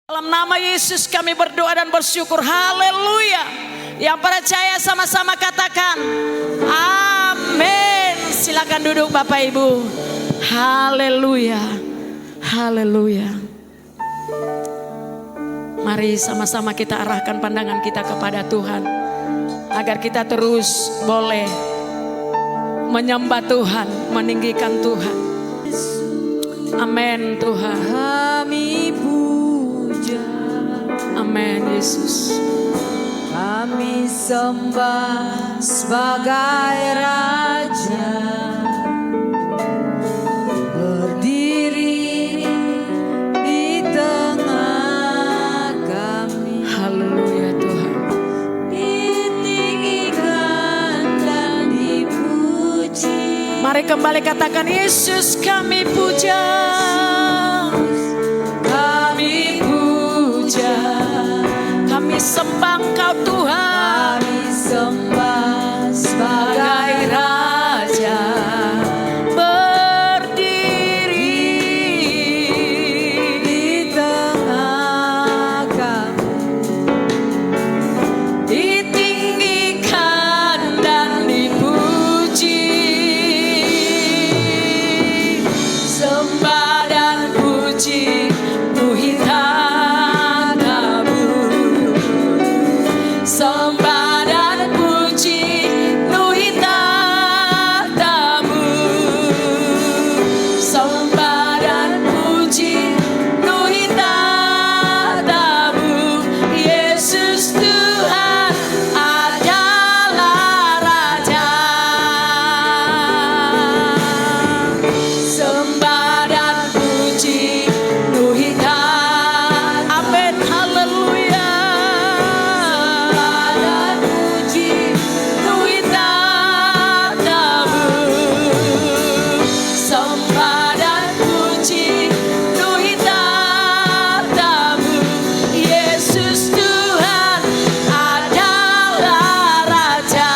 Dalam nama Yesus kami berdoa dan bersyukur. Haleluya. Yang percaya sama-sama katakan amin. Silakan duduk Bapak Ibu. Haleluya. Haleluya. Mari sama-sama kita arahkan pandangan kita kepada Tuhan, agar kita terus boleh menyembah Tuhan, meninggikan Tuhan. Amin Tuhan. Kami puja, amin Yesus. kami sembah sebagai Raja, berdiri di tengah kami. Haleluya Tuhan. Ditinggikan dan dipuji. Mari kembali katakan Yesus kami puja. Kami puja, Kami sembah Engkau Tuhan. kami sembah sebagai Raja, Berdiri di tengah kami. ditinggikan dan dipuji. Sembah dan puji penuhi tatamu. Sembah dan puji penuhi tatamu. Sembah dan puji penuhi tatamu. Yesus Tuhan adalah Raja. Sembah dan puji penuhi tatamu. Amin. Haleluya. Dan puji Penuhi tatamu. Sembah dan puji penuhi tatamu. Yesus Tuhan adalah Raja.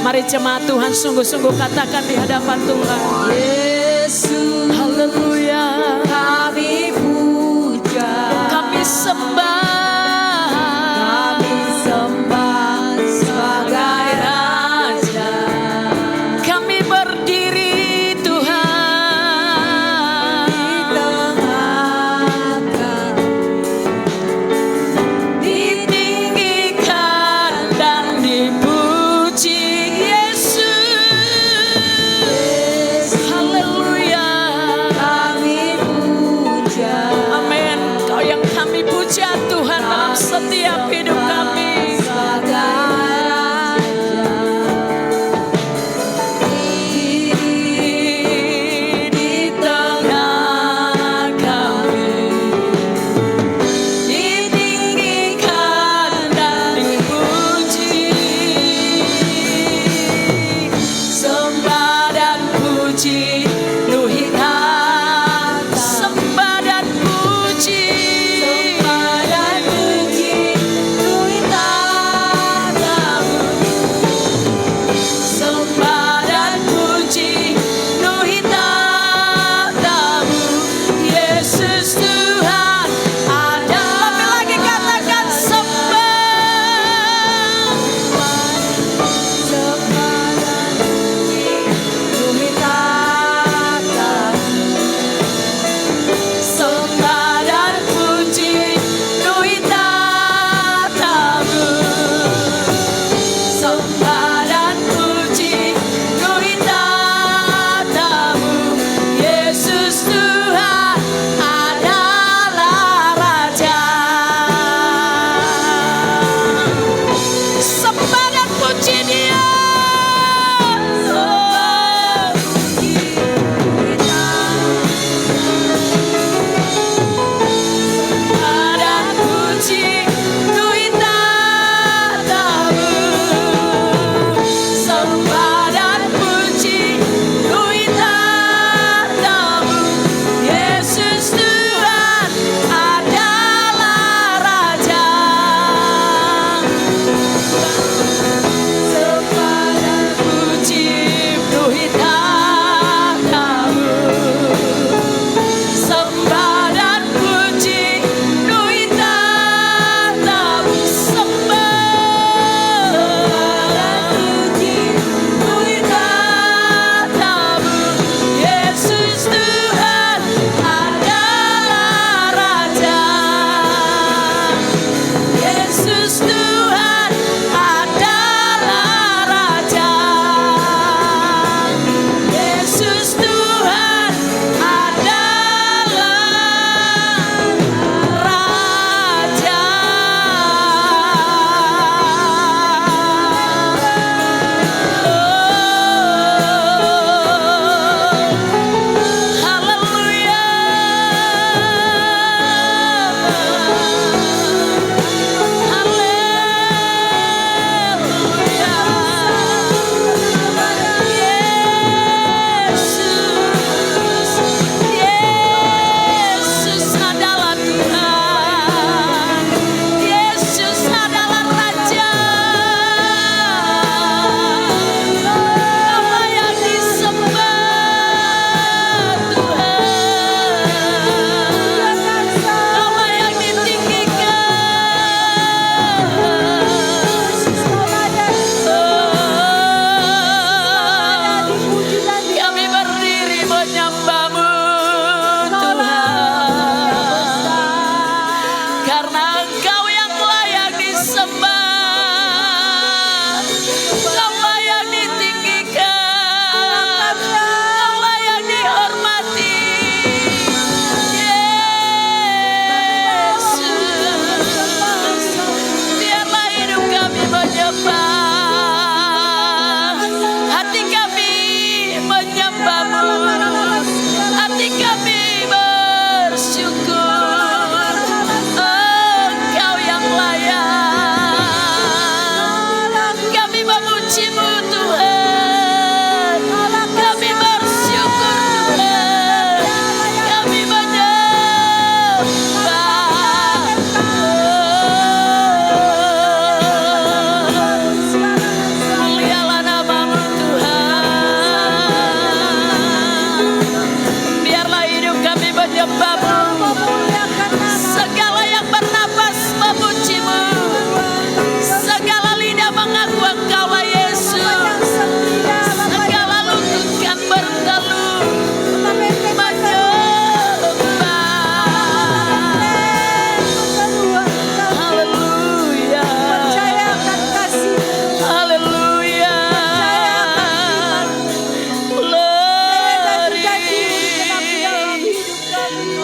Mari jemaat Tuhan sungguh-sungguh katakan di hadapan Tuhan. Yesus, Haleluya. kami puja, Kami sembah. kami sembah sebagai Raja, Kami berdiri di Tuhan. tengah kami. Ditinggikan dan dipuji Yesus. Haleluya. Kami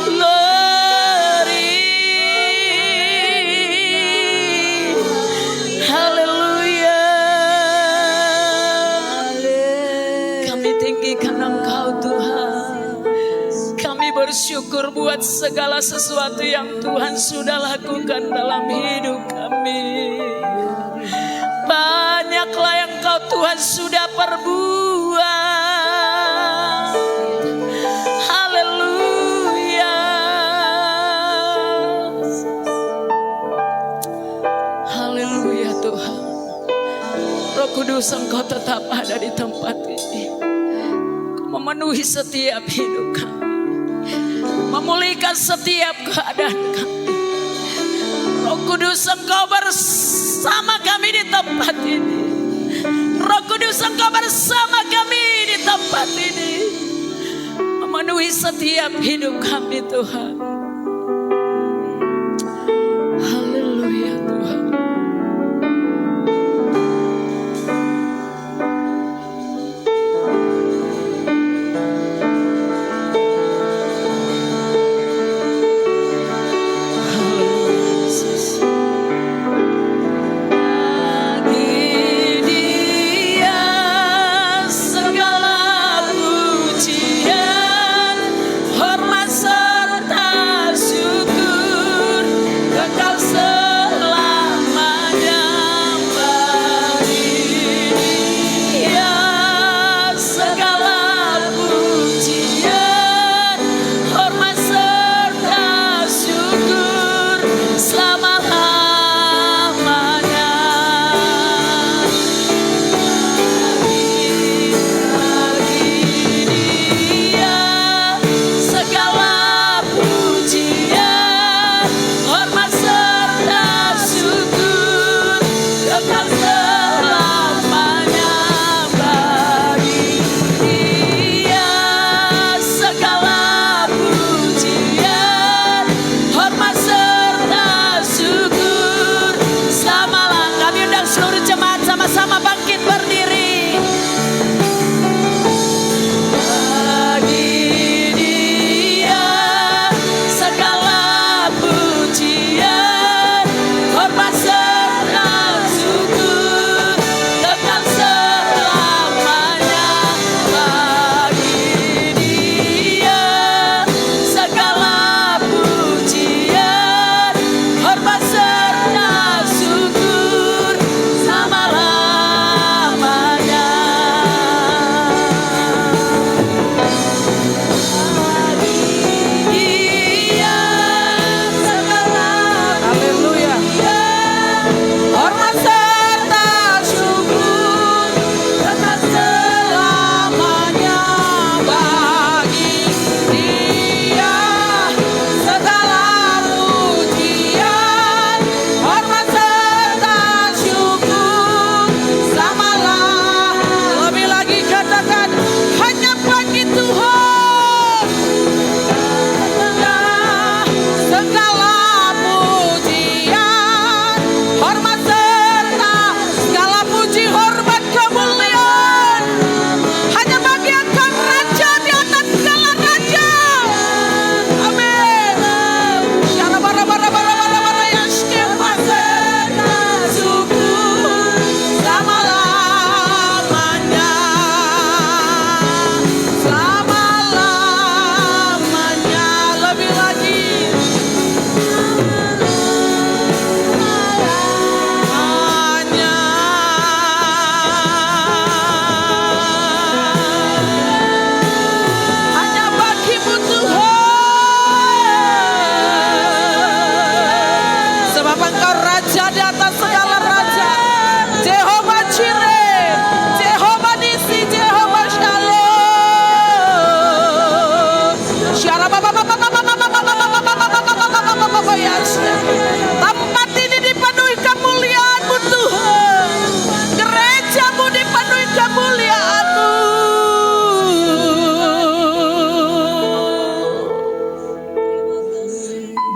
Glory. Haleluya. Kami tinggikan Engkau Tuhan. Kami bersyukur buat segala sesuatu yang Tuhan sudah lakukan dalam hidup kami. Banyaklah yang Kau Tuhan sudah perbuat. Haleluya. Haleluya Tuhan. Roh Kudus Engkau tetap ada di tempat ini. Memenuhi setiap hidup kami. Memulihkan setiap keadaan kami. Roh Kudus Engkau bersama kami di tempat ini. Roh Kudus Engkau bersama kami di tempat ini. Memenuhi setiap hidup kami Tuhan. Haleluya Tuhan.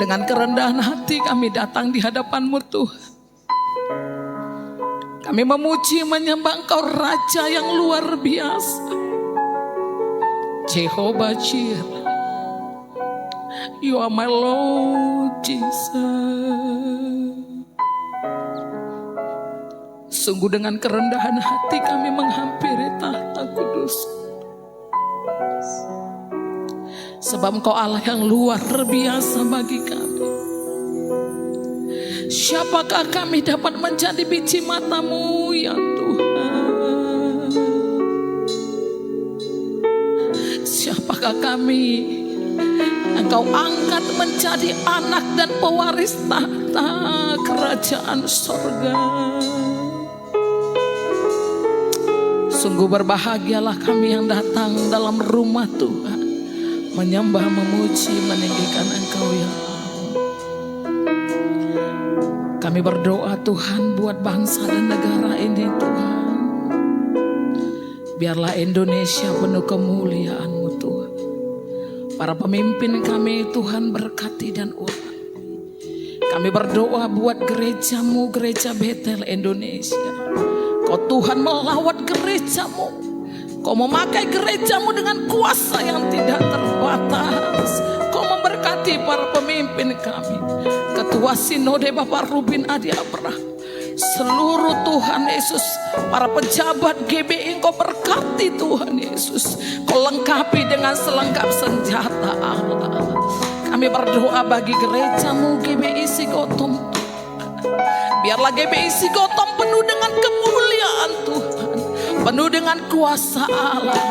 Dengan kerendahan hati kami datang di hadapan-Mu Tuhan. Kami memuji menyembah Engkau Raja yang luar biasa. Jehovah Jireh. You are my Lord Jesus. Sungguh dengan kerendahan hati kami menghampiri tahta kudus. Sebab Engkau Allah yang luar biasa bagi kami. Siapakah kami dapat menjadi biji mata-Mu ya Tuhan? Siapakah kami Engkau angkat menjadi anak dan pewaris tahta kerajaan sorga? Sungguh berbahagialah kami yang datang dalam rumah Tuhan, menyembah, memuji, meninggikan Engkau ya Allah. Kami berdoa Tuhan buat bangsa dan negara ini Tuhan. Biarlah Indonesia penuh kemuliaan-Mu Tuhan. Para pemimpin kami Tuhan berkati dan urati. Kami berdoa buat gereja-Mu, gereja Betel Indonesia. Kau Tuhan melawat gereja-Mu. Kau memakai gereja-Mu dengan kuasa yang tidak terbatas. Kau memberkati para pemimpin kami. Ketua Sinode Bapak Rubin Adi Abraham. Seluruh Tuhan Yesus, para pejabat GBI Kau berkati Tuhan Yesus. Kau lengkapi dengan selengkap senjata Allah. Kami berdoa bagi gereja-Mu GBI Sigotom. Biarlah GBI Sigotom penuh dengan kemuliaan Tuhan, penuh dengan kuasa Allah.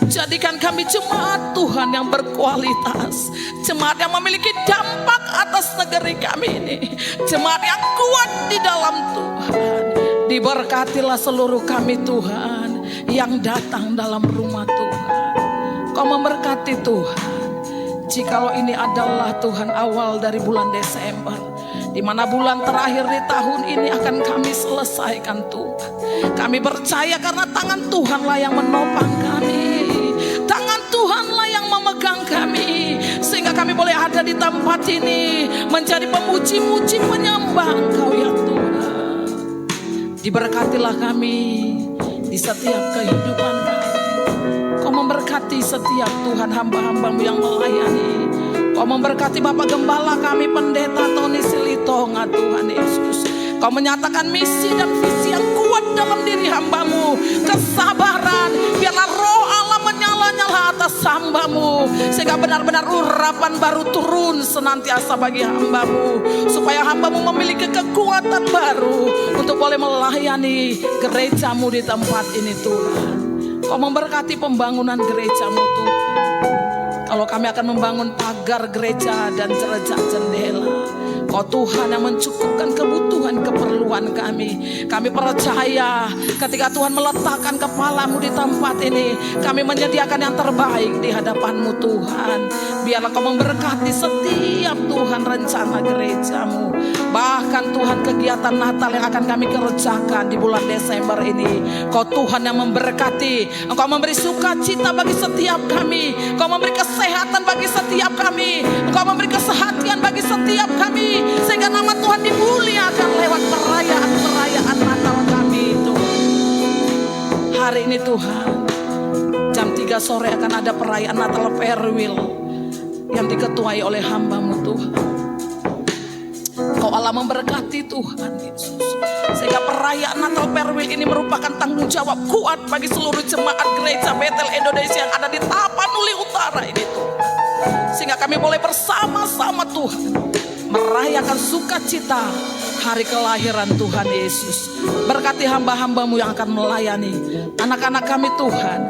Jadikan kami jemaat Tuhan yang berkualitas, jemaat yang memiliki dampak atas negeri kami ini, jemaat yang kuat di dalam Tuhan. Diberkatilah seluruh kami Tuhan yang datang dalam rumah Tuhan. Kau memberkati Tuhan. Jikalau ini adalah Tuhan awal dari bulan Desember, di mana bulan terakhir di tahun ini akan kami selesaikan Tuhan. Kami percaya karena tangan Tuhanlah yang menopang kami, tangan Tuhanlah yang memegang kami, sehingga kami boleh ada di tempat ini menjadi pemuji-muji penyembah Engkau ya Tuhan. Diberkatilah kami di setiap kehidupan kami. Kau memberkati setiap Tuhan hamba-hamba-Mu yang melayani. Kau memberkati Bapak Gembala kami, Pendeta Tony Silitonga Tuhan Yesus. Kau menyatakan misi dan visi yang kuat dalam diri hamba-Mu. Kesabaran, biarlah roh Allah menyala-nyala atas hamba-Mu, sehingga benar-benar urapan baru turun senantiasa bagi hamba-Mu, supaya hamba-Mu memiliki kekuatan baru untuk boleh melayani gereja-Mu di tempat ini Tuhan. Kau memberkati pembangunan gereja-Mu Tuhan. Kalau kami akan membangun pagar gereja dan jendela, Kau Tuhan yang mencukupkan kebutuhan keperluan kami. Kami percaya ketika Tuhan meletakkan kepala-Mu di tempat ini, kami menyediakan yang terbaik di hadapan-Mu Tuhan. Biarlah Kau memberkati setiap Tuhan rencana gereja-Mu. Bahkan Tuhan kegiatan Natal yang akan kami kerjakan di bulan Desember ini, Kau Tuhan yang memberkati. Engkau memberi sukacita bagi setiap kami. Engkau memberi kesehatan bagi setiap kami. Engkau memberi kesehatan bagi setiap kami, sehingga nama Tuhan dimuliakan lewat perayaan-perayaan Natal kami Tuhan. Hari ini Tuhan, jam 3 sore akan ada perayaan Natal Farewell yang diketuai oleh hamba-Mu Tuhan. Kau Allah memberkati Tuhan Yesus, sehingga perayaan Natal Farewell ini merupakan tanggung jawab kuat bagi seluruh jemaat gereja Betel Indonesia yang ada di Tapanuli Utara ini Tuhan. Sehingga kami boleh bersama-sama Tuhan merayakan sukacita hari kelahiran Tuhan Yesus. Berkati hamba-hamba-Mu yang akan melayani anak-anak kami Tuhan,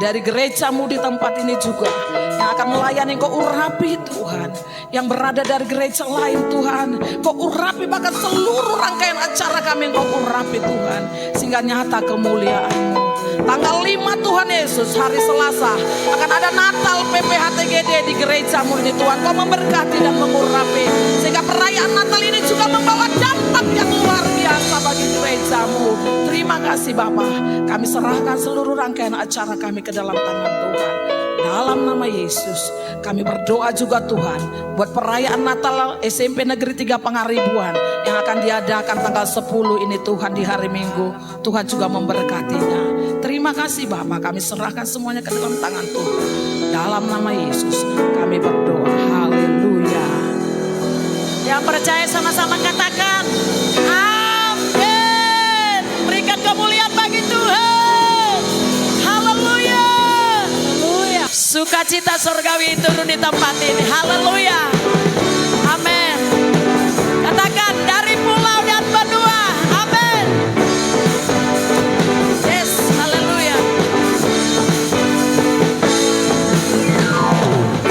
dari gereja-Mu di tempat ini juga yang akan melayani. Kau urapi Tuhan yang berada dari gereja lain Tuhan. Kau urapi bahkan seluruh rangkaian acara kami, Kau urapi Tuhan, sehingga nyata kemuliaan-Mu. Tanggal 5 Tuhan Yesus, hari Selasa, akan ada Natal PPHTGD di gereja-Mu ini Tuhan. Kau memberkati dan mengurapi, sehingga perayaan Natal ini juga membawa dampak yang luar biasa bagi gereja-Mu. Terima kasih Bapa. Kami serahkan seluruh rangkaian acara kami ke dalam tangan Tuhan. Dalam nama Yesus kami berdoa juga Tuhan, buat perayaan Natal SMP Negeri 3 Pangaribuan yang akan diadakan tanggal 10 ini Tuhan, di hari Minggu. Tuhan juga memberkatinya. Terima kasih Bapak, kami serahkan semuanya ke dalam tangan Tuhan. Dalam nama Yesus kami berdoa. Haleluya. percaya sama-sama katakan amin. Berikan kemuliaan bagi Tuhan. Haleluya. Sukacita surgawi turun di tempat ini. Haleluya. Amin. Katakan dari pulau dan benua. Amin. Yes, haleluya.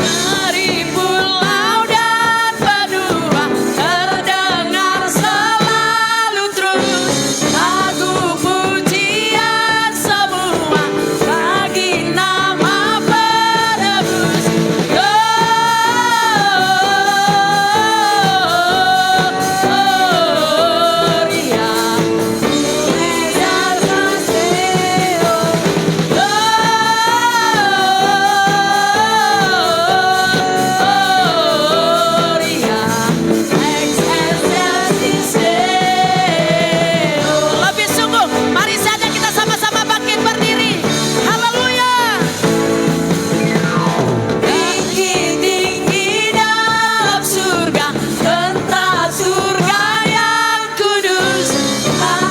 Dari pulau dan benua terdengar selalu terus lagu pujian semua bagi nama penebus. Lebih sungguh, mari saja kita sama-sama bangkit berdiri. Haleluya. Tinggi-tinggi dalam surga, tentang surga yang kudus,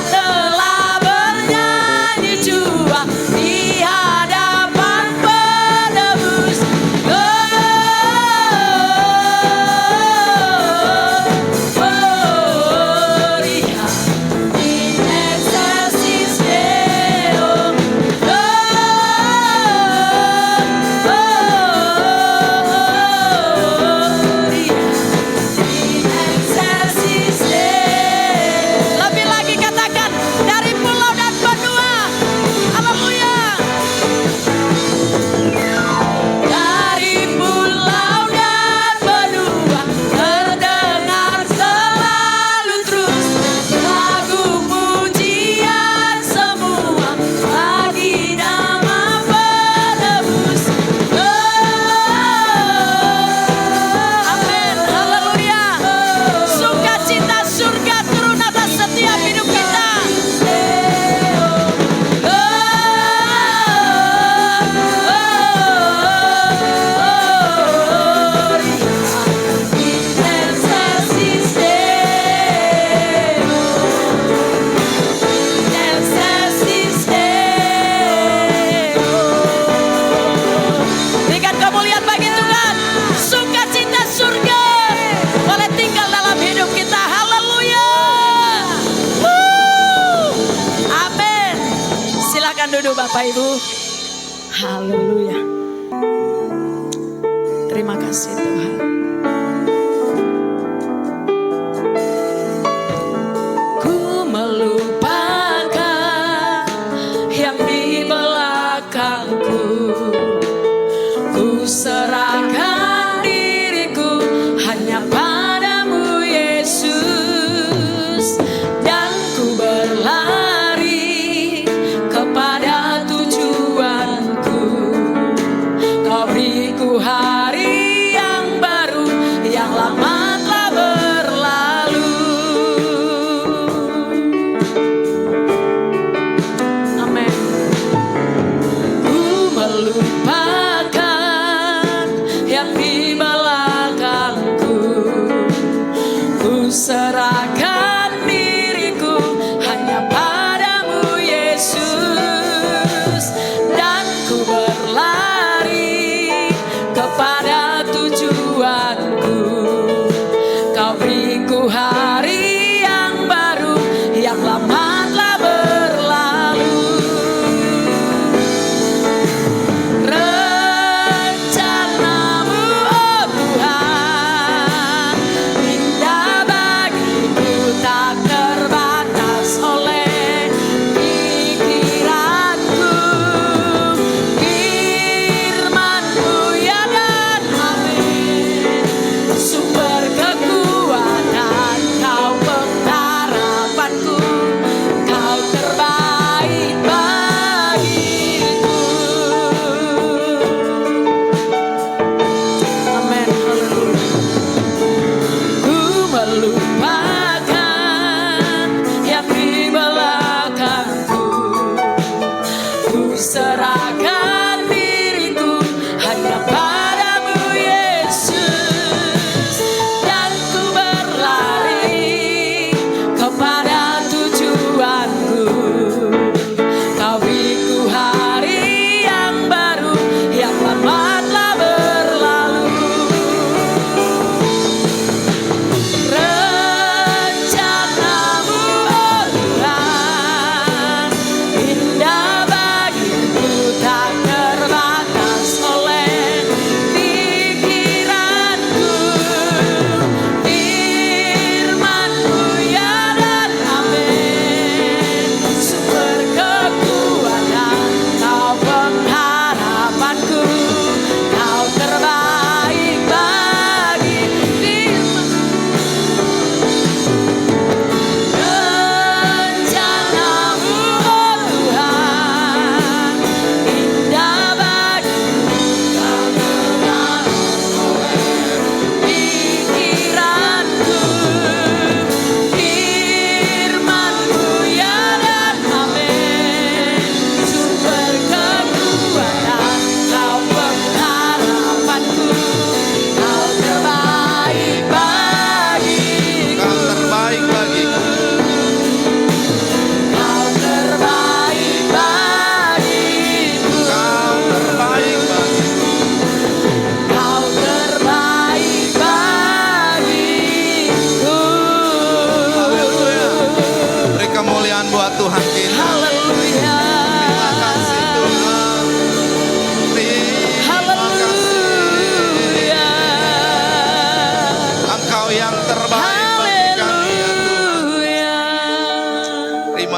telah bernyanyi jua di hadapan penebus. Gloria in excelsis Deo. Lebih lagi katakan dari pulau dan benua. Haleluya. Dari pulau dan benua terdengar selalu terus lagu pujian semua bagi nama penebus. Amin. Haleluya. Sukacita surga turun atas setiap hidup kita. Berikan kemuliaan bagi Tuhan. Sukacita surga boleh tinggal dalam hidup kita. Haleluya. Amin. Silakan duduk Bapak Ibu. Haleluya. Terima kasih Tuhan. Ku melupakan yang di belakangku. Ku serahkan diriku hanya padamu Yesus, dan ku berlari kepada tujuanku. Kau beriku hari yang baru, yang lama telah berlalu. Amin. Ku melupakan yang di belakangku. Ku serahkan diriku hanya padamu Yesus, dan ku berlari kepada tujuanku. Kau beriku hari yang baru, yang lama telah berlalu. Rencanamu oh Tuhan indah bagiku, tak terbatas oleh pikiranku. Firman-Mu ya dan amin, sumber kekuatan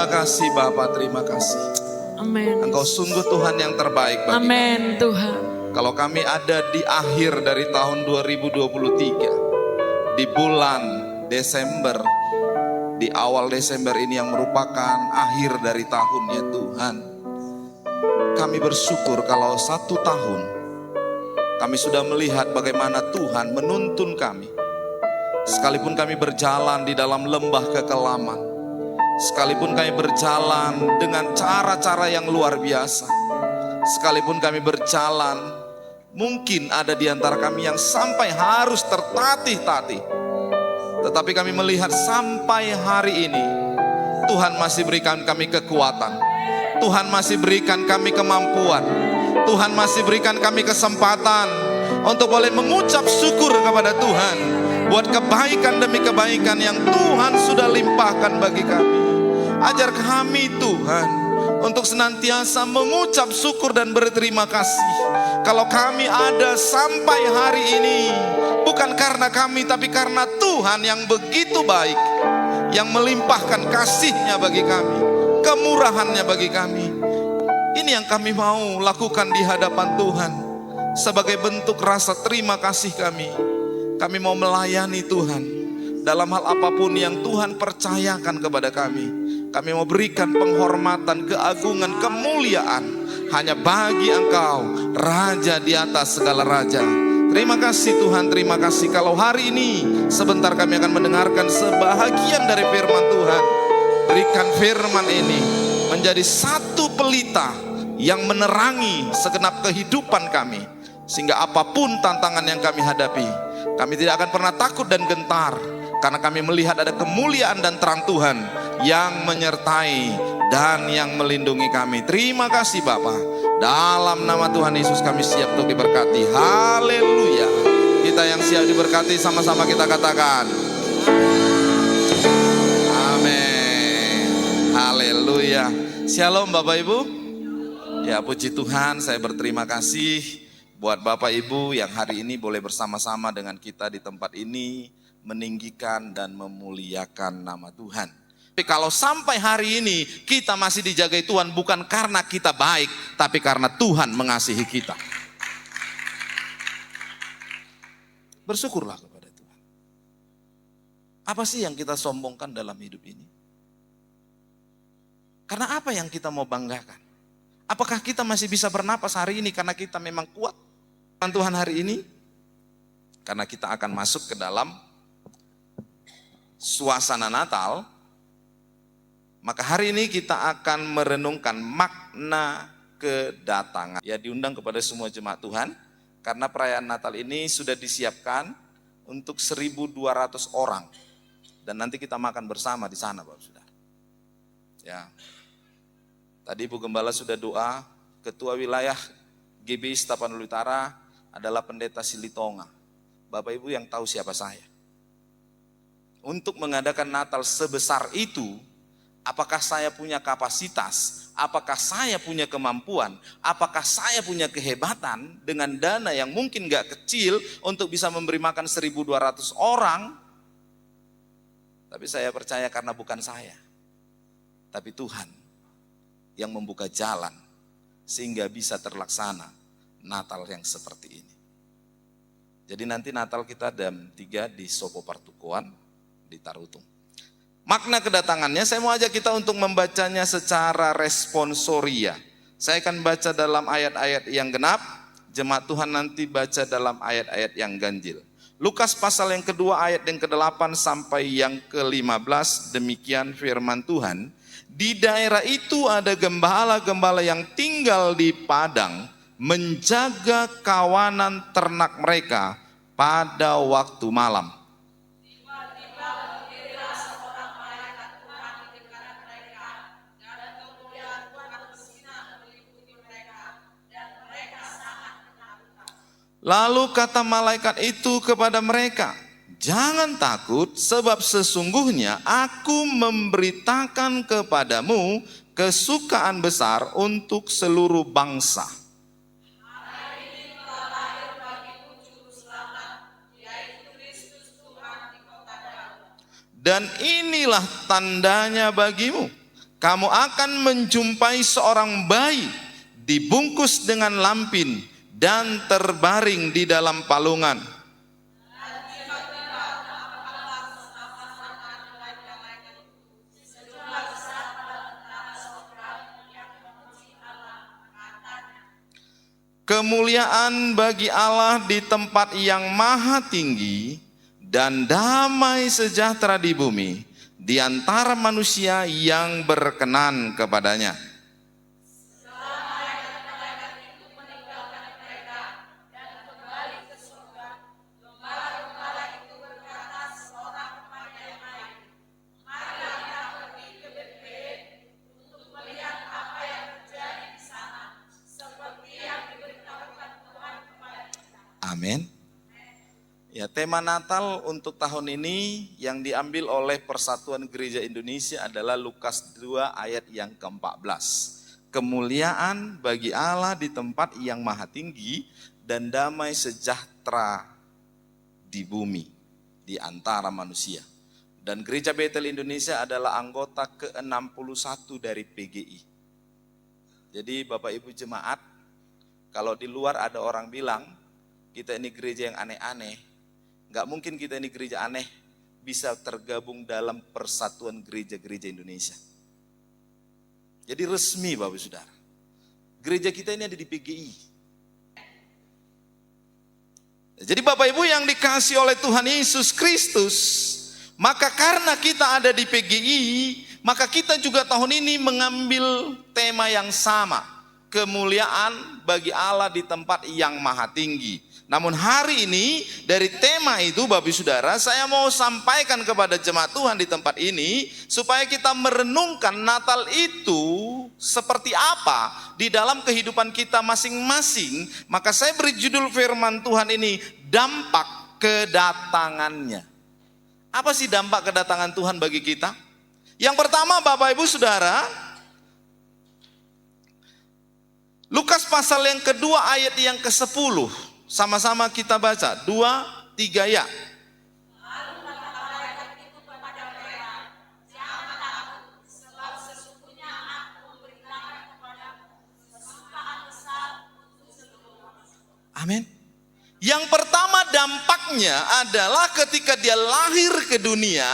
Terima kasih Bapa, terima kasih. Amin. Engkau sungguh Tuhan yang terbaik bagi kami. Amin Tuhan. Kalau kami ada di akhir dari tahun 2023, di bulan Desember, di awal Desember ini yang merupakan akhir dari tahunnya Tuhan, kami bersyukur kalau 1 tahun kami sudah melihat bagaimana Tuhan menuntun kami. Sekalipun kami berjalan di dalam lembah kekelaman, sekalipun kami berjalan dengan cara-cara yang luar biasa, sekalipun kami berjalan, mungkin ada di antara kami yang sampai harus tertatih-tatih, tetapi kami melihat sampai hari ini Tuhan masih berikan kami kekuatan, Tuhan masih berikan kami kemampuan, Tuhan masih berikan kami kesempatan untuk boleh mengucap syukur kepada Tuhan buat kebaikan demi kebaikan yang Tuhan sudah limpahkan bagi kami. Ajar kami Tuhan untuk senantiasa mengucap syukur dan berterima kasih. Kalau kami ada sampai hari ini, bukan karena kami, tapi karena Tuhan yang begitu baik, yang melimpahkan kasih-Nya bagi kami, kemurahan-Nya bagi kami. Ini yang kami mau lakukan di hadapan Tuhan. Sebagai bentuk rasa terima kasih kami mau melayani Tuhan dalam hal apapun yang Tuhan percayakan kepada kami. Kami mau berikan penghormatan, keagungan, kemuliaan hanya bagi Engkau, Raja di atas segala raja. Terima kasih Tuhan, terima kasih. Kalau hari ini sebentar kami akan mendengarkan sebahagian dari firman Tuhan. Berikan firman ini menjadi satu pelita yang menerangi segenap kehidupan kami, sehingga apapun tantangan yang kami hadapi, kami tidak akan pernah takut dan gentar, karena kami melihat ada kemuliaan dan terang Tuhan yang menyertai dan yang melindungi kami. Terima kasih Bapa. Dalam nama Tuhan Yesus kami siap untuk diberkati. Haleluya. Kita yang siap diberkati sama-sama kita katakan amin. Haleluya. Shalom Bapak Ibu. Ya puji Tuhan, saya berterima kasih buat Bapak Ibu yang hari ini boleh bersama-sama dengan kita di tempat ini, meninggikan dan memuliakan nama Tuhan. Tapi kalau sampai hari ini kita masih dijagai Tuhan, bukan karena kita baik, tapi karena Tuhan mengasihi kita. Bersyukurlah kepada Tuhan. Apa sih yang kita sombongkan dalam hidup ini? Karena apa yang kita mau banggakan? Apakah kita masih bisa bernapas hari ini karena kita memang kuat? Tuhan hari ini, karena kita akan masuk ke dalam suasana Natal, maka hari ini kita akan merenungkan makna kedatangan. Ya, diundang kepada semua jemaat Tuhan, karena perayaan Natal ini sudah disiapkan untuk 1.200 orang, dan nanti kita makan bersama di sana, Bapak Saudara. Ya, tadi Ibu Gembala sudah doa, Ketua Wilayah GBI Tapanuli Utara adalah Pendeta Silitonga. Bapak Ibu yang tahu siapa saya. Untuk mengadakan Natal sebesar itu, apakah saya punya kapasitas? Apakah saya punya kemampuan? Apakah saya punya kehebatan dengan dana yang mungkin gak kecil untuk bisa memberi makan 1.200 orang? Tapi saya percaya karena bukan saya, tapi Tuhan yang membuka jalan sehingga bisa terlaksana Natal yang seperti ini. Jadi nanti Natal kita jam 3 di Sopo Partukuan di Tarutung. Makna kedatangannya saya mau ajak kita untuk membacanya secara responsoria. Saya akan baca dalam ayat-ayat yang genap, jemaat Tuhan nanti baca dalam ayat-ayat yang ganjil. Lukas pasal yang kedua ayat yang ke-8 sampai yang ke-15, demikian firman Tuhan. Di daerah itu ada gembala-gembala yang tinggal di padang, menjaga kawanan ternak mereka pada waktu malam. Tiba-tiba berdirilah seorang malaikat Tuhan di dekat mereka, dan kemuliaan Tuhan bersinar meliputi mereka, dan mereka sangat ketakutan. Lalu kata malaikat itu kepada mereka, jangan takut, sebab sesungguhnya aku memberitakan kepadamu kesukaan besar untuk seluruh bangsa. Dan inilah tandanya bagimu, kamu akan menjumpai seorang bayi dibungkus dengan lampin dan terbaring di dalam palungan. Kemuliaan bagi Allah di tempat yang maha tinggi dan damai sejahtera di bumi di antara manusia yang berkenan kepadanya. Amin. Ya, tema Natal untuk tahun ini yang diambil oleh Persatuan Gereja Indonesia adalah Lukas 2 ayat yang ke-14. Kemuliaan bagi Allah di tempat yang maha tinggi dan damai sejahtera di bumi di antara manusia. Dan Gereja Betel Indonesia adalah anggota ke-61 dari PGI. Jadi Bapak Ibu jemaat, kalau di luar ada orang bilang kita ini gereja yang aneh-aneh, gak mungkin kita ini gereja aneh bisa tergabung dalam Persatuan Gereja-Gereja Indonesia. Jadi resmi Bapak Saudara, gereja kita ini ada di PGI. Jadi Bapak Ibu yang dikasihi oleh Tuhan Yesus Kristus, maka karena kita ada di PGI, maka kita juga tahun ini mengambil tema yang sama, kemuliaan bagi Allah di tempat yang maha tinggi. Namun hari ini dari tema itu Bapak Saudara, saya mau sampaikan kepada jemaat Tuhan di tempat ini supaya kita merenungkan Natal itu seperti apa di dalam kehidupan kita masing-masing. Maka saya beri judul firman Tuhan ini, dampak kedatangannya. Apa sih dampak kedatangan Tuhan bagi kita? Yang pertama Bapak Ibu Saudara, Lukas pasal yang kedua ayat yang ke-10. Sama-sama kita baca, 2, 3 ya. Lalu kata malaikat itu kepada mereka, jangan takut, sebab sesungguhnya aku memberitakan kepadamu kesukaan besar untuk seluruh manusia. Amin. Yang pertama dampaknya adalah ketika dia lahir ke dunia,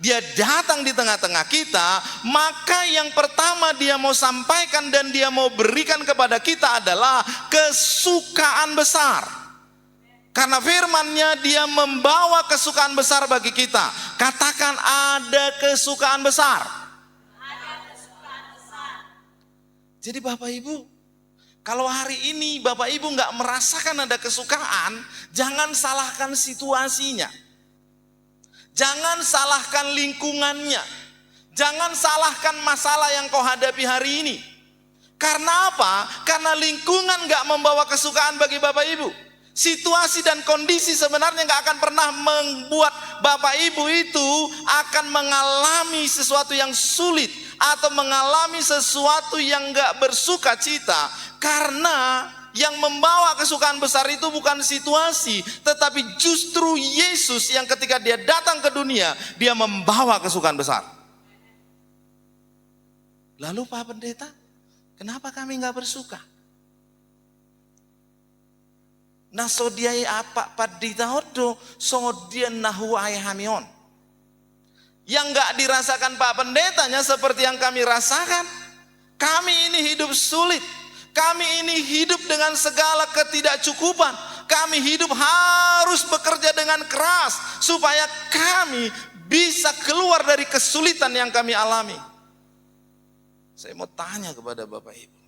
dia datang di tengah-tengah kita, maka yang pertama dia mau sampaikan dan dia mau berikan kepada kita adalah kesukaan besar. Karena firman-Nya dia membawa kesukaan besar bagi kita. Katakan ada kesukaan besar. Ada kesukaan besar. Jadi Bapak Ibu, kalau hari ini Bapak Ibu nggak merasakan ada kesukaan, jangan salahkan situasinya. Jangan salahkan lingkungannya. Jangan salahkan masalah yang kau hadapi hari ini. Karena apa? Karena lingkungan nggak membawa kesukaan bagi Bapak Ibu. Situasi dan kondisi sebenarnya nggak akan pernah membuat Bapak Ibu itu akan mengalami sesuatu yang sulit atau mengalami sesuatu yang nggak bersuka cita. Karena yang membawa kesukaan besar itu bukan situasi, tetapi justru Yesus yang ketika dia datang ke dunia, dia membawa kesukaan besar. Lalu Pak Pendeta, kenapa kami nggak bersuka? Nah sodiai apa padita hodo sodian nahu ayahamion. Yang nggak dirasakan Pak Pendetanya seperti yang kami rasakan. Kami ini hidup sulit. Kami ini hidup dengan segala ketidakcukupan. Kami hidup harus bekerja dengan keras supaya kami bisa keluar dari kesulitan yang kami alami. Saya mau tanya kepada Bapak Ibu,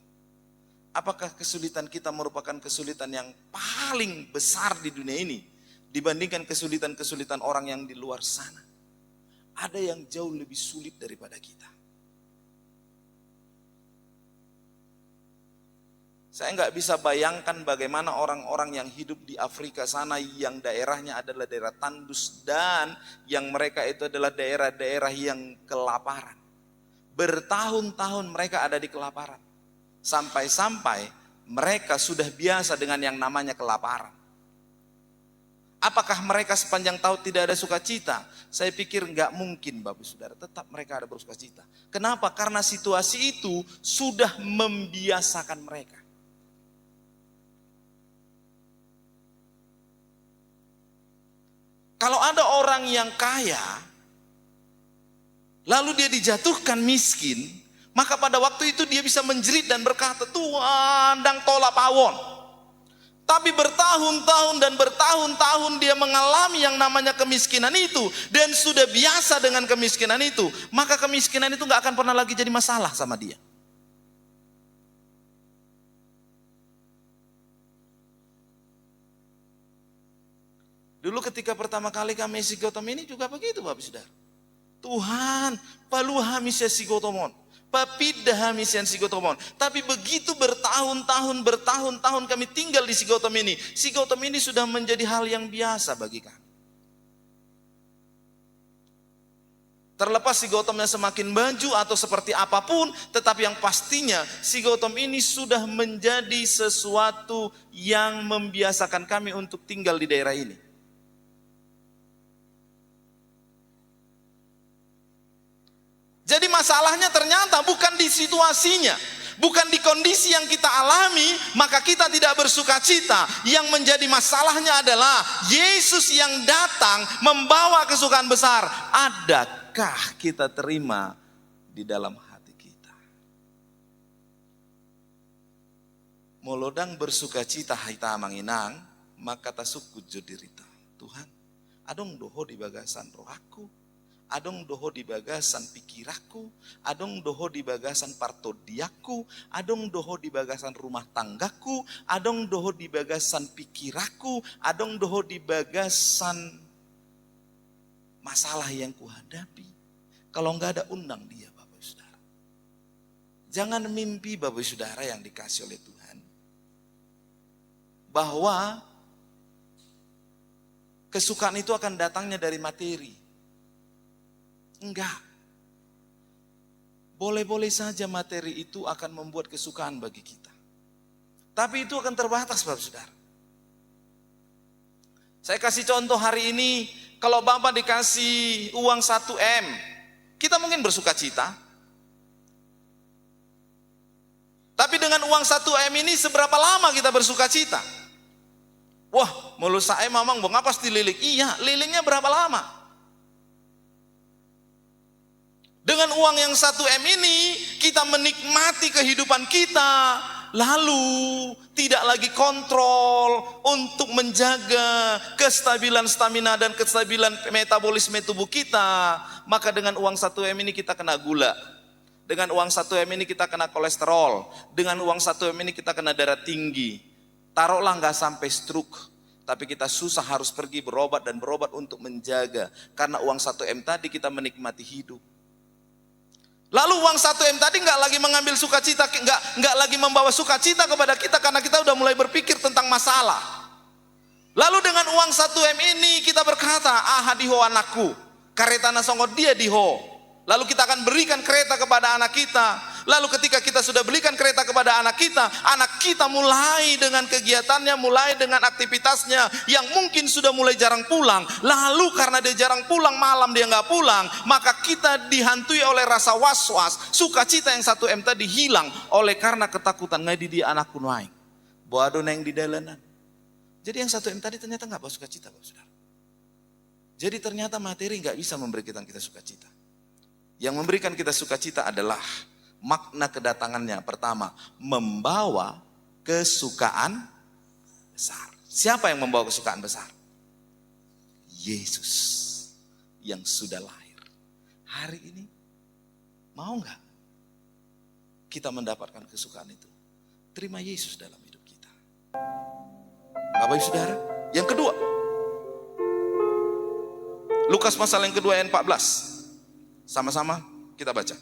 apakah kesulitan kita merupakan kesulitan yang paling besar di dunia ini dibandingkan kesulitan-kesulitan orang yang di luar sana? Ada yang jauh lebih sulit daripada kita. Saya nggak bisa bayangkan bagaimana orang-orang yang hidup di Afrika sana yang daerahnya adalah daerah tandus dan yang mereka itu adalah daerah-daerah yang kelaparan. Bertahun-tahun mereka ada di kelaparan. Sampai-sampai mereka sudah biasa dengan yang namanya kelaparan. Apakah mereka sepanjang tahun tidak ada sukacita? Saya pikir nggak mungkin Bapak Saudara, tetap mereka ada bersukacita. Kenapa? Karena situasi itu sudah membiasakan mereka. Kalau ada orang yang kaya, lalu dia dijatuhkan miskin, maka pada waktu itu dia bisa menjerit dan berkata, Tuhan dang tolak pawon. Tapi bertahun-tahun dan bertahun-tahun dia mengalami yang namanya kemiskinan itu, dan sudah biasa dengan kemiskinan itu, maka kemiskinan itu gak akan pernah lagi jadi masalah sama dia. Dulu ketika pertama kali kami isi Gautam ini juga begitu Bapak Saudara. Tuhan, palu hamisya si Gautamon, papidah hamisya si Gautamon. Tapi begitu bertahun-tahun kami tinggal di si Gautam ini sudah menjadi hal yang biasa bagi kami. Terlepas si Gautamnya semakin maju atau seperti apapun, tetapi yang pastinya si Gautam ini sudah menjadi sesuatu yang membiasakan kami untuk tinggal di daerah ini. Jadi masalahnya ternyata bukan di situasinya, bukan di kondisi yang kita alami, maka kita tidak bersuka cita. Yang menjadi masalahnya adalah Yesus yang datang membawa kesukaan besar. Adakah kita terima di dalam hati kita? Molodang bersuka cita haita manginang, maka tasuk dirita. Tuhan, adong doho di bagasan roh aku. Adong doho di bagasan pikiraku, adong doho di bagasan partodiaku, adong doho di bagasan rumah tanggaku, adong doho di bagasan pikiraku, adong doho di bagasan masalah yang kuhadapi. Kalau enggak ada, undang dia Bapak Saudara. Jangan mimpi Bapak Saudara yang dikasih oleh Tuhan, bahwa kesukaan itu akan datangnya dari materi. Enggak. Boleh-boleh saja materi itu akan membuat kesukaan bagi kita. Tapi itu akan terbatas Bapak Saudara. Saya kasih contoh hari ini, kalau Bapak dikasih uang 1M, kita mungkin bersuka cita. Tapi dengan uang 1M ini seberapa lama kita bersuka cita? Wah, mulut saya mamang bang apa pasti lilik? Iya, lilingnya berapa lama? Dengan uang yang 1M ini kita menikmati kehidupan kita, lalu tidak lagi kontrol untuk menjaga kestabilan stamina dan kestabilan metabolisme tubuh kita. Maka dengan uang 1M ini kita kena gula, dengan uang 1M ini kita kena kolesterol, dengan uang 1M ini kita kena darah tinggi. Taruhlah nggak sampai stroke, tapi kita susah harus pergi berobat dan berobat untuk menjaga, karena uang 1M tadi kita menikmati hidup. Lalu uang 1M tadi nggak lagi mengambil sukacita, nggak lagi membawa sukacita kepada kita, karena kita udah mulai berpikir tentang masalah. Lalu dengan uang 1M ini kita berkata, hadiho anakku, karetana songot dia diho. Lalu kita akan berikan kereta kepada anak kita. Lalu ketika kita sudah belikan kereta kepada anak kita mulai dengan kegiatannya, mulai dengan aktivitasnya yang mungkin sudah mulai jarang pulang. Lalu karena dia jarang pulang, malam dia nggak pulang, maka kita dihantui oleh rasa was-was. Sukacita yang 1M tadi hilang oleh karena ketakutan, ngadi dia anakku naik, boado neng di dalanan. Jadi yang 1M tadi ternyata nggak bawa sukacita, Bapak Saudara. Jadi ternyata materi nggak bisa memberikan kita sukacita. Yang memberikan kita sukacita adalah makna kedatangannya. Pertama, membawa kesukaan besar. Siapa yang membawa kesukaan besar? Yesus yang sudah lahir. Hari ini mau nggak kita mendapatkan kesukaan itu? Terima Yesus dalam hidup kita. Bapak Ibu Saudara, yang kedua, Lukas pasal yang kedua ayat 14. Sama-sama kita baca.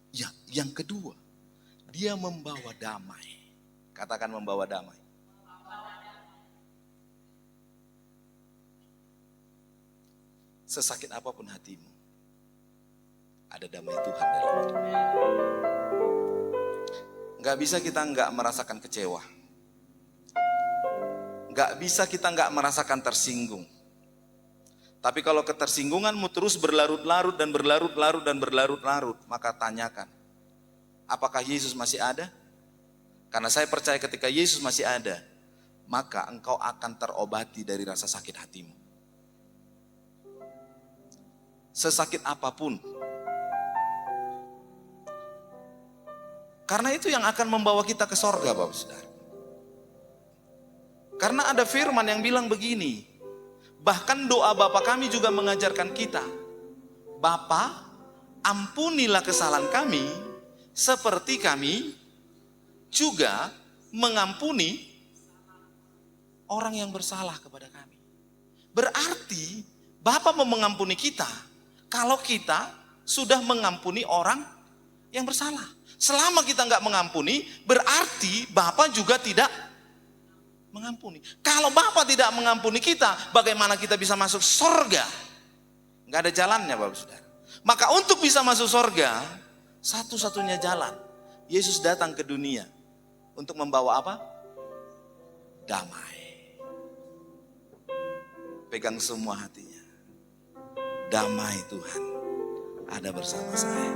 Ya, yang kedua, dia membawa damai. Katakan membawa damai. Sesakit apapun hatimu, ada ada damai Tuhan dalam hidup. Gak bisa kita gak merasakan kecewa. Gak bisa kita gak merasakan tersinggung. Tapi kalau ketersinggunganmu terus berlarut-larut dan berlarut-larut dan berlarut-larut, maka tanyakan, apakah Yesus masih ada? Karena saya percaya ketika Yesus masih ada, maka engkau akan terobati dari rasa sakit hatimu. Sesakit apapun. Karena itu yang akan membawa kita ke sorga, Bapak Saudara. Karena ada firman yang bilang begini, bahkan doa Bapa kami juga mengajarkan kita, Bapa, ampunilah kesalahan kami, seperti kami juga mengampuni orang yang bersalah kepada kami. Berarti Bapa mau mengampuni kita kalau kita sudah mengampuni orang yang bersalah. Selama kita nggak mengampuni, berarti Bapa juga tidak mengampuni. Kalau Bapa tidak mengampuni kita, bagaimana kita bisa masuk surga? Nggak ada jalannya, Bapak Saudara. Maka untuk bisa masuk surga, satu-satunya jalan, Yesus datang ke dunia untuk membawa apa? Damai. Pegang semua hatinya. Damai Tuhan ada bersama saya.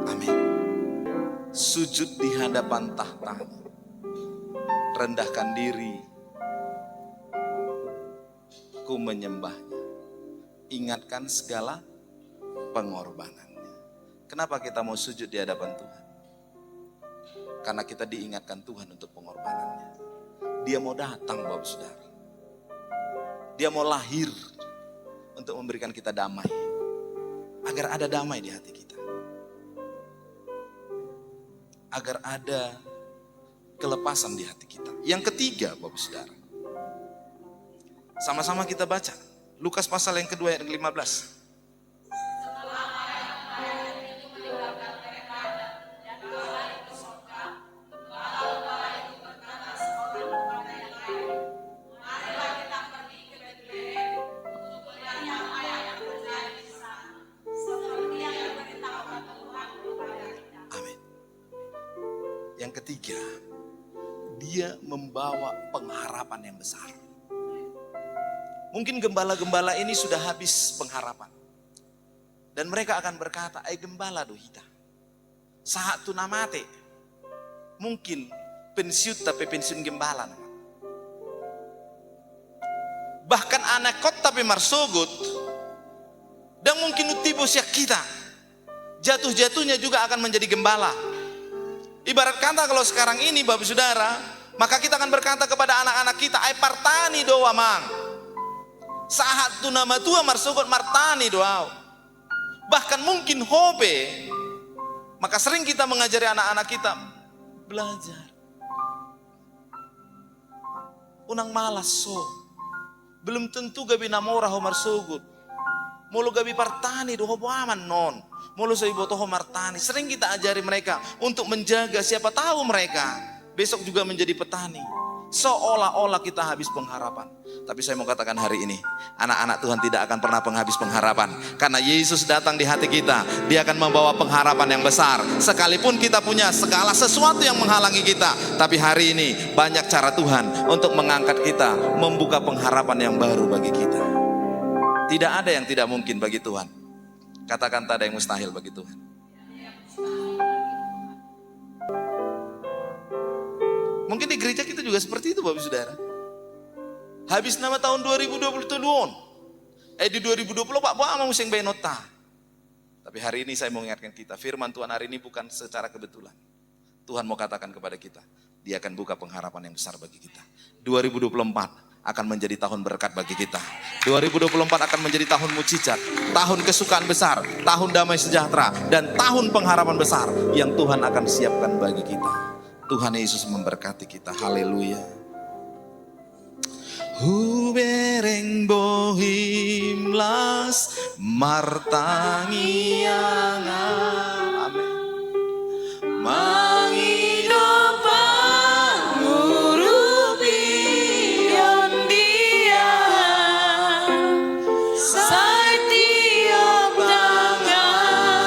Amin. Sujud di hadapan tahta-Mu. Rendahkan diri, ku menyembahnya. Ingatkan segala pengorbanannya. Kenapa kita mau sujud di hadapan Tuhan? Karena kita diingatkan Tuhan untuk pengorbanannya. Dia mau datang, Bapak Saudara. Dia mau lahir untuk memberikan kita damai. Agar ada damai di hati kita. Agar ada kelepasan di hati kita. Yang ketiga, Bapak Saudara, sama-sama kita baca Lukas pasal yang kedua ayat 15. Amin. Yang ketiga, dia membawa pengharapan yang besar. Mungkin gembala-gembala ini sudah habis pengharapan. Dan mereka akan berkata, gembala dohita. Saat tu namate. Mungkin pensiun tapi pensiun gembala. Bahkan anak kot tapi marsogut. Dan mungkin utibo siak kita. Jatuh-jatuhnya juga akan menjadi gembala. Ibarat kata kalau sekarang ini Bapak Saudara, maka kita akan berkata kepada anak-anak kita, partani doa mang. Saat tu nama tua marsogot martani doa. Bahkan mungkin hobe. Maka sering kita mengajari anak-anak kita belajar. Unang malas so. Belum tentu gabi namora ho marsogot. Mulu gabi partani do hobo aman non. Mulu so iboto ho martani. Sering kita ajari mereka untuk menjaga, siapa tahu mereka besok juga menjadi petani. Seolah-olah kita habis pengharapan. Tapi saya mau katakan hari ini, anak-anak Tuhan tidak akan pernah penghabis pengharapan. Karena Yesus datang di hati kita, Dia akan membawa pengharapan yang besar. Sekalipun kita punya segala sesuatu yang menghalangi kita, tapi hari ini banyak cara Tuhan untuk mengangkat kita, membuka pengharapan yang baru bagi kita. Tidak ada yang tidak mungkin bagi Tuhan. Katakan tak ada yang mustahil bagi Tuhan. Mungkin di gereja kita juga seperti itu Bapak Saudara. Habis nama tahun 2020 tuan. Di 2020 Pak Boa mau sing benota. Tapi hari ini saya mau mengingatkan kita, firman Tuhan hari ini bukan secara kebetulan. Tuhan mau katakan kepada kita, Dia akan buka pengharapan yang besar bagi kita. 2024 akan menjadi tahun berkat bagi kita. 2024 akan menjadi tahun mujizat, tahun kesukaan besar, tahun damai sejahtera, dan tahun pengharapan besar yang Tuhan akan siapkan bagi kita. Tuhan Yesus memberkati kita. Haleluya. Hubereng bohimlas martangianga. Amin. Mangidopang ngurupion dia setiap tangan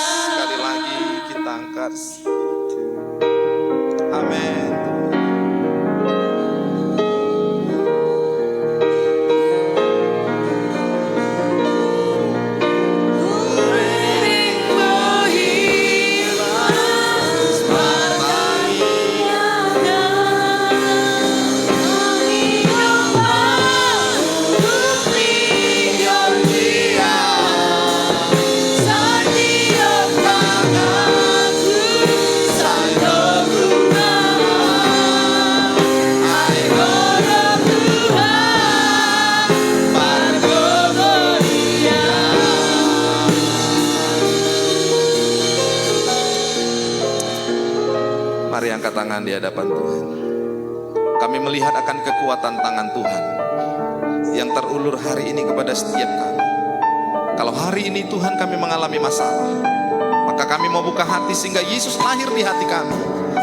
Sekali lagi kita angkat. Amin. Mari angkat tangan di hadapan Tuhan. Kami melihat akan kekuatan tangan Tuhan yang terulur hari ini kepada setiap kami. Kalau hari ini Tuhan kami mengalami masalah, maka kami mau buka hati sehingga Yesus lahir di hati kami.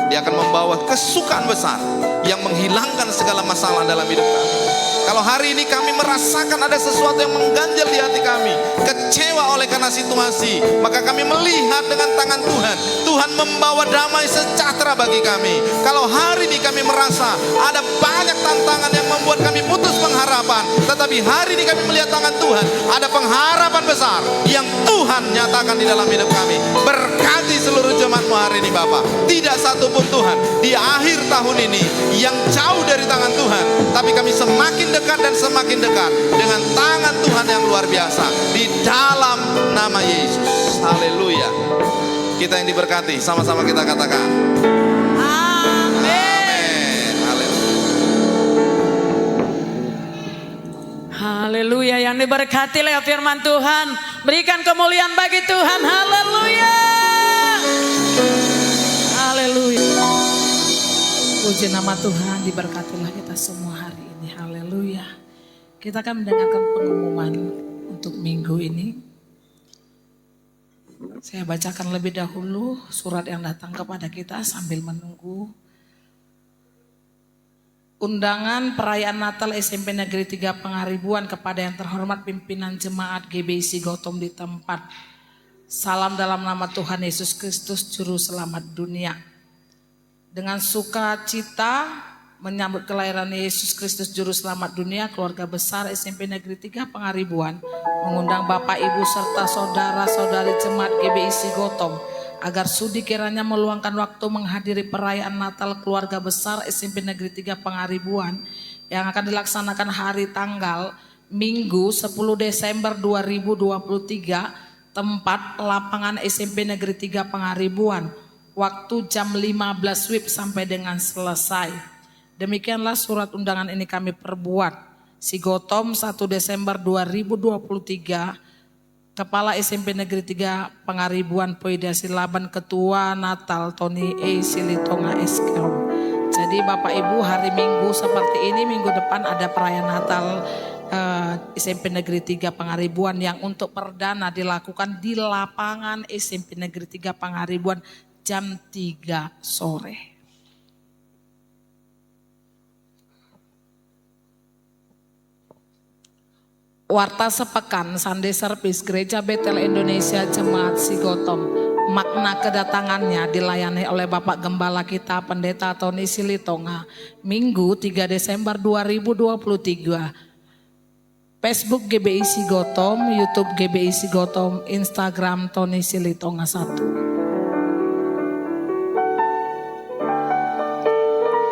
Dia akan membawa kesukaan besar yang menghilangkan segala masalah dalam hidup kami. Kalau hari ini kami merasakan ada sesuatu yang mengganjal di hati kami, kecewa oleh karena situasi, maka kami melihat dengan tangan Tuhan. Tuhan membawa damai sejahtera bagi kami. Kalau hari ini kami merasa ada banyak tantangan yang membuat kami putus pengharapan, tetapi hari ini kami melihat tangan Tuhan, ada pengharapan besar yang Tuhan nyatakan di dalam hidup kami. Berkati seluruh jemaat-Mu hari ini Bapa. Tidak satupun Tuhan di akhir tahun ini yang jauh dari tangan Tuhan, tapi kami semakin dekat dan semakin dekat dengan tangan Tuhan yang luar biasa di dalam nama Yesus. Haleluya. Kita yang diberkati, sama-sama kita katakan amin. Haleluya. Yang diberkati lewat firman Tuhan, berikan kemuliaan bagi Tuhan. Haleluya. Haleluya. Puji nama Tuhan, diberkatilah kita semua hari ini. Haleluya. Kita akan mendengarkan pengumuman untuk minggu ini. Saya bacakan lebih dahulu surat yang datang kepada kita sambil menunggu undangan perayaan Natal SMP Negeri 3 Pengaribuan kepada yang terhormat pimpinan jemaat GBI Gotham di tempat. Salam dalam nama Tuhan Yesus Kristus Juru Selamat dunia. Dengan sukacita menyambut kelahiran Yesus Kristus Juru Selamat dunia, keluarga besar SMP Negeri 3 Pengaribuan mengundang Bapak Ibu serta saudara-saudari jemaat GBI Gotham agar sudi kiranya meluangkan waktu menghadiri perayaan Natal keluarga besar SMP Negeri 3 Pengaribuan yang akan dilaksanakan hari tanggal Minggu 10 Desember 2023, tempat lapangan SMP Negeri 3 Pengaribuan. Waktu jam 15 WIB sampai dengan selesai. Demikianlah surat undangan ini kami perbuat. Gotham 1 Desember 2023. Kepala SMP Negeri 3 Pengaribuan Poida Silaban, Ketua Natal Tony E. Silitonga SKM. Jadi Bapak Ibu, hari Minggu seperti ini, minggu depan ada perayaan Natal SMP Negeri 3 Pengaribuan yang untuk perdana dilakukan di lapangan SMP Negeri 3 Pengaribuan jam 3 sore. Warta sepekan Sunday Service Gereja Betel Indonesia Jemaat Gotham. Makna kedatangannya dilayani oleh Bapak Gembala kita Pendeta Tony Silitonga Minggu 3 Desember 2023. Facebook GBI Gotham, YouTube GBI Gotham, Instagram Tony Silitonga 1.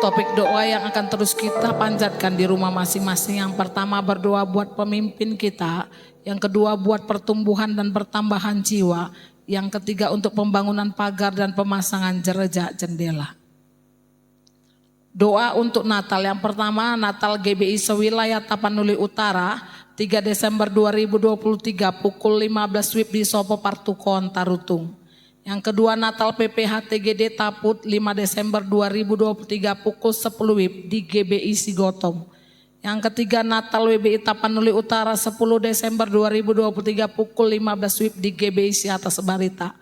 Topik doa yang akan terus kita panjatkan di rumah masing-masing. Yang pertama berdoa buat pemimpin kita. Yang kedua buat pertumbuhan dan pertambahan jiwa. Yang ketiga untuk pembangunan pagar dan pemasangan jereja jendela. Doa untuk Natal. Yang pertama Natal GBI sewilayah Tapanuli Utara 3 Desember 2023 pukul 15 WIB di Sopo Partukon Tarutung. Yang kedua Natal PPH TGD Taput 5 Desember 2023 pukul 10 WIB di GBI Gotham. Yang ketiga Natal WBI Tapanuli Utara 10 Desember 2023 pukul 15 WIB di GBI Atas Barita.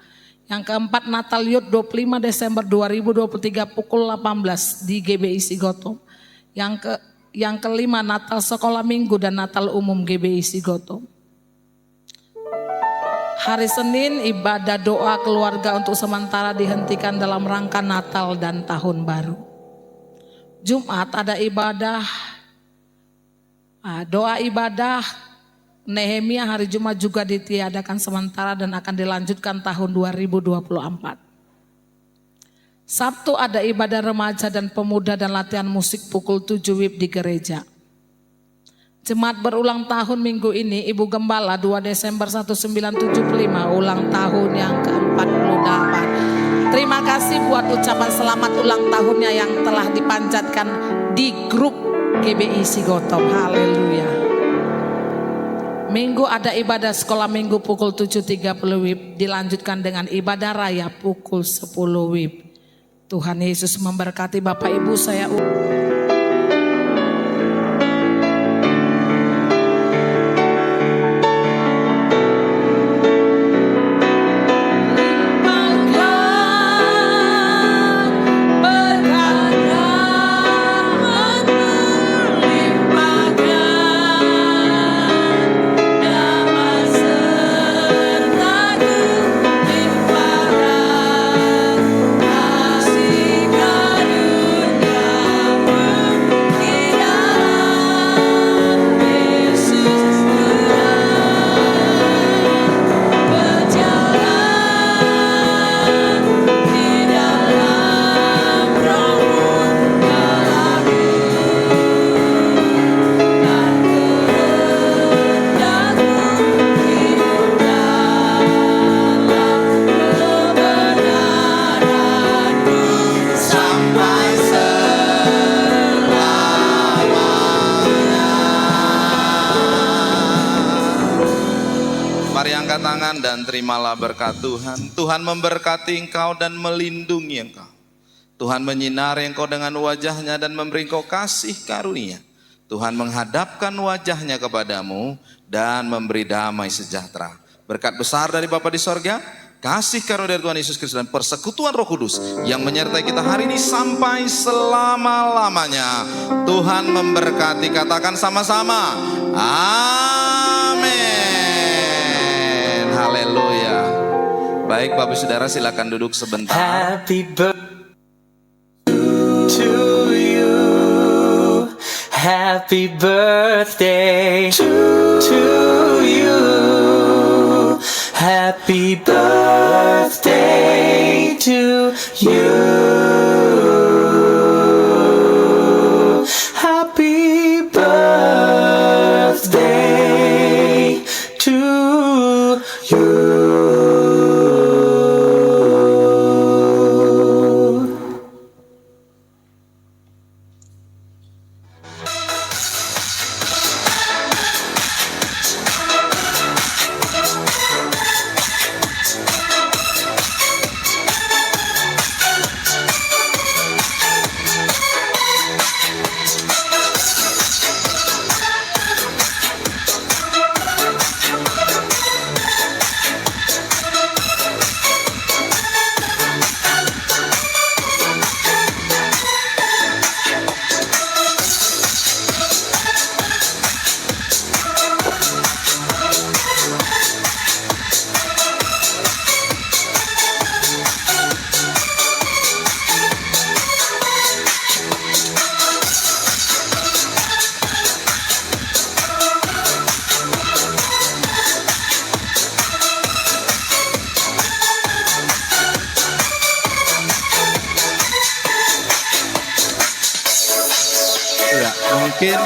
Yang keempat Natal Youth 25 Desember 2023 pukul 18 di GBI Sigotom. Yang kelima Natal Sekolah Minggu dan Natal Umum GBI Sigotom. Hari Senin ibadah doa keluarga untuk sementara dihentikan dalam rangka Natal dan Tahun Baru. Jumat ada doa ibadah Nehemia hari Jumat juga ditiadakan sementara dan akan dilanjutkan tahun 2024. Sabtu ada ibadah remaja dan pemuda dan latihan musik pukul 7 WIB di gereja. Jemaat berulang tahun minggu ini Ibu Gembala 2 Desember 1975 ulang tahun yang ke-48. Terima kasih buat ucapan selamat ulang tahunnya yang telah dipanjatkan di grup GBI Sigotom. Haleluya. Minggu ada ibadah sekolah minggu pukul 7.30 WIB dilanjutkan dengan ibadah raya pukul 10 WIB. Tuhan Yesus memberkati Bapak Ibu saya. Mari angkat tangan dan terimalah berkat Tuhan. Tuhan memberkati engkau dan melindungi engkau. Tuhan menyinari engkau dengan wajahnya dan memberi engkau kasih karunia. Tuhan menghadapkan wajahnya kepadamu dan memberi damai sejahtera. Berkat besar dari Bapa di sorga, kasih karunia dari Tuhan Yesus Kristus dan persekutuan Roh Kudus yang menyertai kita hari ini sampai selama-lamanya. Tuhan memberkati, katakan sama-sama. Amin. Haleluya. Baik Bapak Saudara, silakan duduk sebentar. Happy birthday to you. Happy birthday to you. Happy birthday to you. Happy birthday to you. Ya, mungkin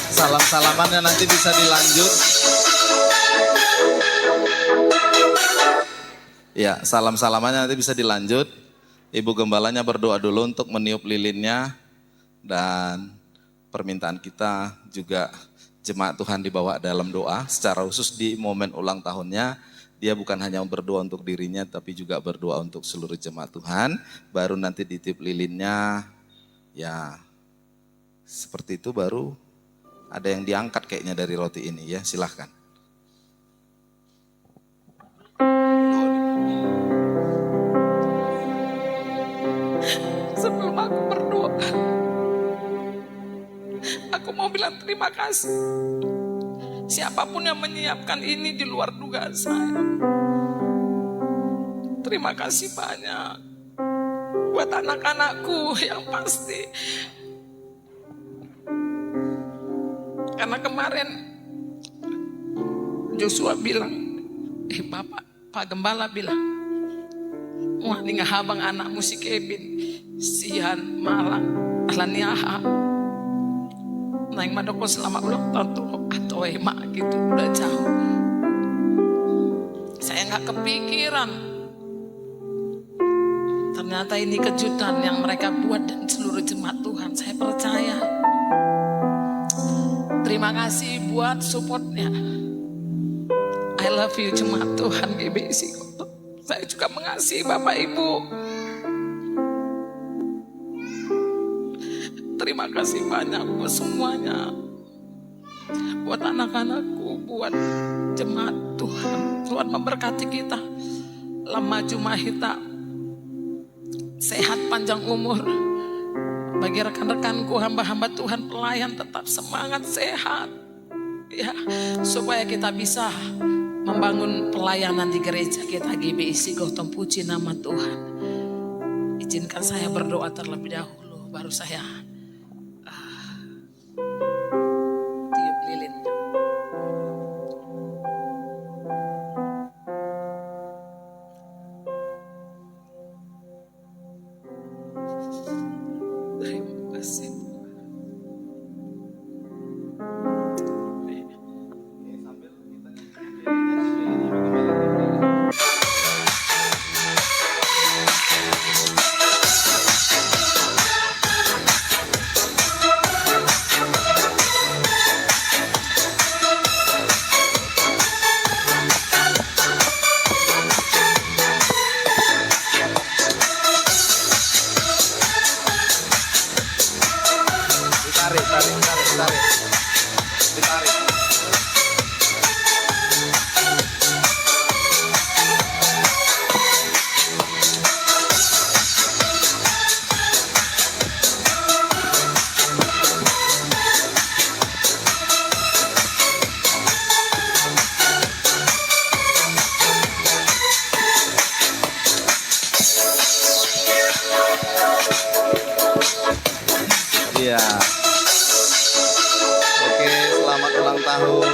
salam-salamannya nanti bisa dilanjut. Ya, salam-salamannya nanti bisa dilanjut. Ibu Gembalanya berdoa dulu untuk meniup lilinnya. Dan permintaan kita juga jemaat Tuhan dibawa dalam doa. Secara khusus di momen ulang tahunnya, dia bukan hanya berdoa untuk dirinya, tapi juga berdoa untuk seluruh jemaat Tuhan. Baru nanti ditiup lilinnya, ya seperti itu baru ada yang diangkat kayaknya dari roti ini ya, silahkan. Sebelum aku berdoa, aku mau bilang terima kasih. Siapapun yang menyiapkan ini di luar dugaan saya, terima kasih banyak. Buat anak-anakku yang pasti, karena kemarin Joshua bilang, Pak Gembala bilang, wah ini ngahabang anak musik Kevin, Sian, Malang, Alaniaha, naik madoko selama ulang tahun tuh atau emak gitu, udah jauh. Saya nggak kepikiran, ternyata ini kejutan yang mereka buat dan seluruh jemaat Tuhan. Saya percaya. Terima kasih buat supportnya. I love you jemaat Tuhan GBC. Saya juga mengasihi Bapak Ibu. Terima kasih banyak buat semuanya. Buat anak-anakku, buat jemaat Tuhan. Tuhan memberkati kita. Lama Jumahita, sehat panjang umur. Bagi rekan-rekanku, hamba-hamba Tuhan, pelayan tetap semangat, sehat. Ya, supaya kita bisa membangun pelayanan di gereja kita GBC Gautam. Puji nama Tuhan. Izinkan saya berdoa terlebih dahulu, baru saya tiup lilin. Terima kasih. Ditarik. Iya. Oke, selamat ulang tahun.